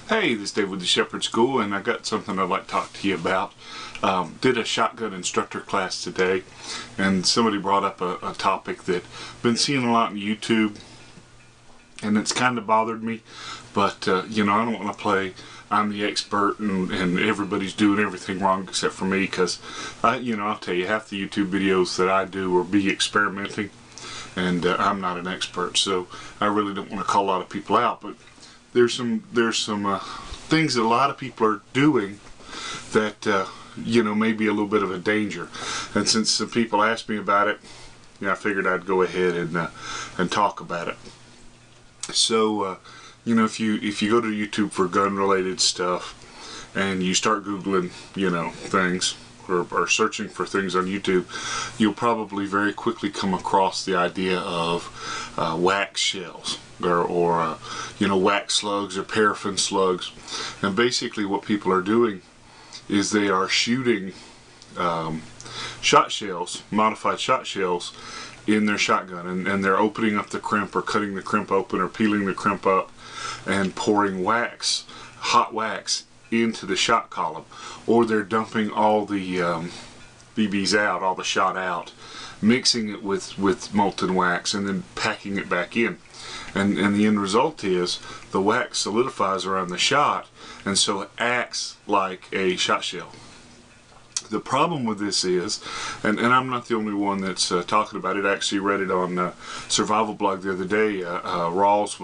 Hey, this is Dave with the Shepherd School, and I got something I'd like to talk to you about. Did a shotgun instructor class today, and somebody brought up a topic that I've been seeing a lot on YouTube, and it's kind of bothered me. But you know, I don't want to play I'm the expert and everybody's doing everything wrong except for me, because you know, I'll tell you, half the YouTube videos that I do are me experimenting, and I'm not an expert, so I really don't want to call a lot of people out. But there's some things that a lot of people are doing that you know, may be a little bit of a danger. And since some people asked me about it, I figured I'd go ahead and talk about it. So you know, if you go to YouTube for gun related stuff and you start googling, you know, things or searching for things on YouTube, you'll probably very quickly come across the idea of wax shells or you know, wax slugs or paraffin slugs. And basically what people are doing is they are shooting shot shells, modified shot shells, in their shotgun, and they're opening up the crimp or cutting the crimp open or peeling the crimp up and pouring wax, hot wax, into the shot column, or they're dumping all the BBs out, all the shot out, mixing it with molten wax, and then packing it back in. And the end result is the wax solidifies around the shot, and so it acts like a shot shell. The problem with this is, and I'm not the only one that's talking about it. I actually read it on Survival Blog the other day. Rawls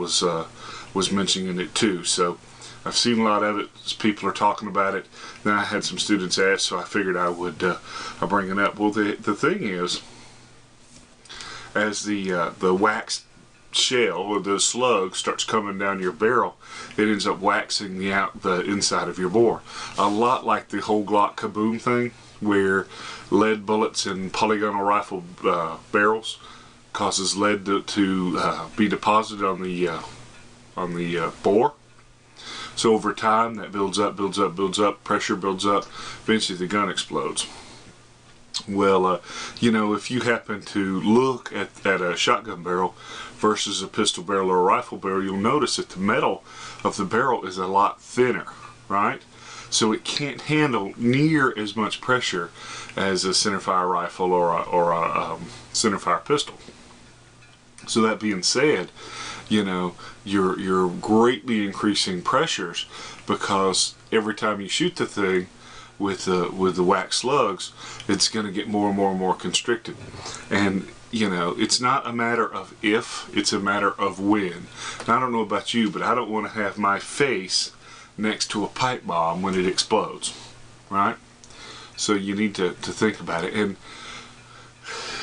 was mentioning it too. So I've seen a lot of it. People are talking about it. Then I had some students ask, so I figured I would I'll bring it up. Well, the thing is, as the wax shell or the slug starts coming down your barrel, it ends up waxing the inside of your bore. A lot like the whole Glock kaboom thing, where lead bullets in polygonal rifle barrels causes lead to be deposited on the bore. So over time that builds up, pressure builds up, eventually the gun explodes. Well, you know, if you happen to look at a shotgun barrel versus a pistol barrel or a rifle barrel, you'll notice that the metal of the barrel is a lot thinner, right? So it can't handle near as much pressure as a centerfire rifle or a centerfire pistol. So that being said, you know, you're greatly increasing pressures, because every time you shoot the thing with the wax slugs, it's going to get more and more and more constricted. And you know, it's not a matter of if, it's a matter of when. And I don't know about you, but I don't want to have my face next to a pipe bomb when it explodes, right? So you need to think about it. And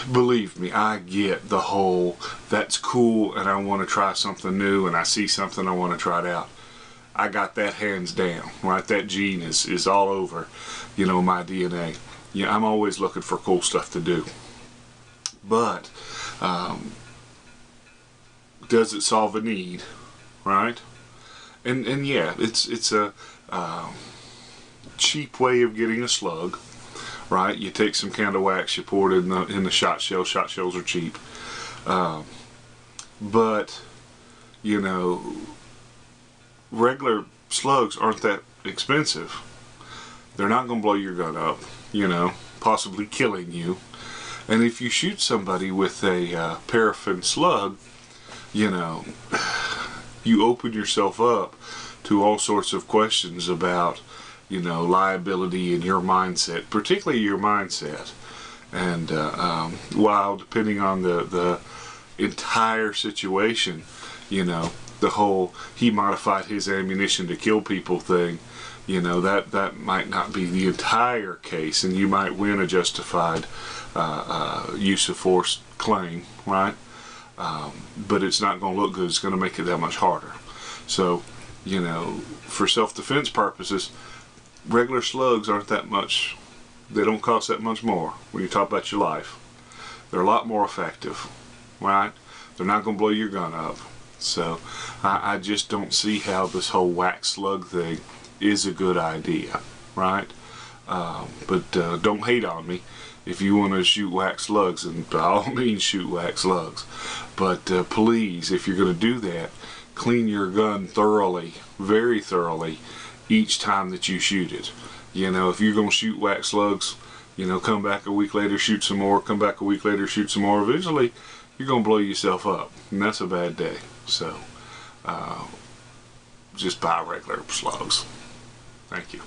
believe me, I get the whole, that's cool and I want to try something new, and I see something, I want to try it out. I got that hands down, right? That gene is all over, you know, my DNA. Yeah, I'm always looking for cool stuff to do. But does it solve a need, right? And yeah, it's a cheap way of getting a slug, right? You take some kind of wax, you pour it in the shot shell. Shot shells are cheap, but you know, regular slugs aren't that expensive. They're not going to blow your gun up, you know, possibly killing you. And if you shoot somebody with a paraffin slug, you know, you open yourself up to all sorts of questions about, you know, liability and your mindset, particularly your mindset. And while depending on the entire situation, you know, the whole he modified his ammunition to kill people thing, you know, that might not be the entire case, and you might win a justified use of force claim, right? But it's not going to look good. It's going to make it that much harder. So, you know, for self-defense purposes, regular slugs aren't that much, they don't cost that much more when you talk about your life. They're a lot more effective, right? They're not going to blow your gun up. So I just don't see how this whole wax slug thing is a good idea, right? But don't hate on me. If you want to shoot wax slugs, and by all means shoot wax slugs. But please, if you're going to do that, clean your gun thoroughly, very thoroughly, each time that you shoot it. You know, if you're going to shoot wax slugs, you know, come back a week later, shoot some more, come back a week later, shoot some more. Eventually, you're going to blow yourself up, and that's a bad day. So, just buy regular slugs. Thank you.